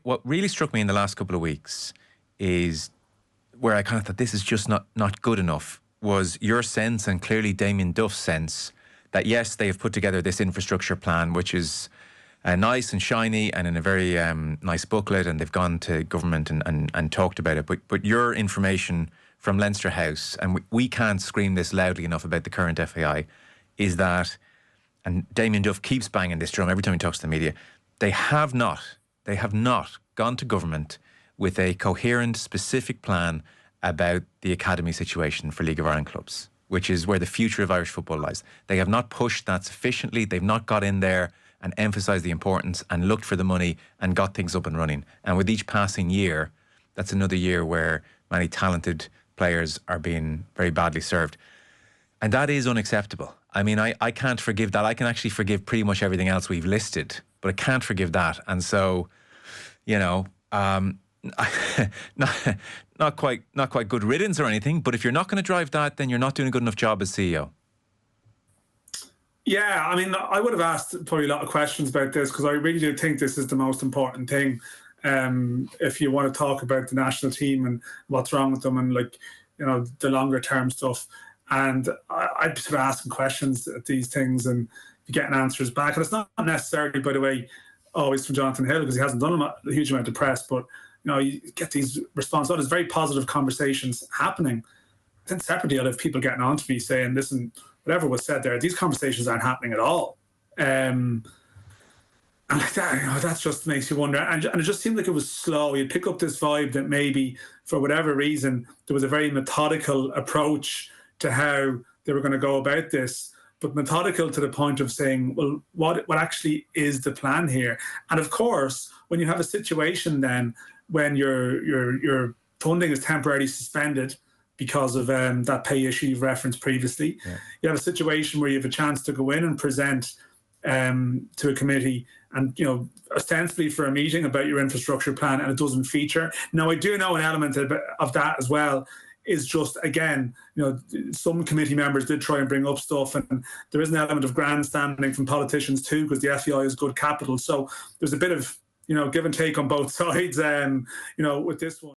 what really struck me in the last couple of weeks is where I kind of thought this is just not good enough, was your sense, and clearly Damien Duff's sense, that yes, they have put together this infrastructure plan, which is nice and shiny and in a very nice booklet, and they've gone to government and talked about it. But your information from Leinster House, and we can't scream this loudly enough about the current FAI, is that, and Damien Duff keeps banging this drum every time he talks to the media, they have not gone to government with a coherent, specific plan about the academy situation for League of Ireland clubs, which is where the future of Irish football lies. They have not pushed that sufficiently. They've not got in there and emphasised the importance and looked for the money and got things up and running. And with each passing year, that's another year where many talented players are being very badly served. And that is unacceptable. I mean, I can't forgive that. I can actually forgive pretty much everything else we've listed, but I can't forgive that. And so, you know, not quite good riddance or anything, but if you're not going to drive that, then you're not doing a good enough job as CEO. Yeah, I mean, I would have asked probably a lot of questions about this, because I really do think this is the most important thing. If you want to talk about the national team and what's wrong with them and, like, you know, the longer term stuff. And I'd sort of asking questions at these things and getting answers back. And it's not necessarily, by the way, always from Jonathan Hill, because he hasn't done a huge amount of press, but, you know, you get these responses. There's very positive conversations happening. Then separately, I'll have people getting on to me saying, listen, whatever was said there, these conversations aren't happening at all. And like that, you know, that just makes you wonder. And it just seemed like it was slow. You'd pick up this vibe that maybe, for whatever reason, there was a very methodical approach to how they were going to go about this, but methodical to the point of saying, well, what actually is the plan here? And of course, when you have a situation then when your funding is temporarily suspended because of that pay issue you've referenced previously, you have a situation where you have a chance to go in and present to a committee and, you know, ostensibly for a meeting about your infrastructure plan, and it doesn't feature. Now, I do know an element of that as well is just, again, you know, some committee members did try and bring up stuff, and there is an element of grandstanding from politicians too, because the FAI is good capital. So there's a bit of, you know, give and take on both sides, you know, with this one.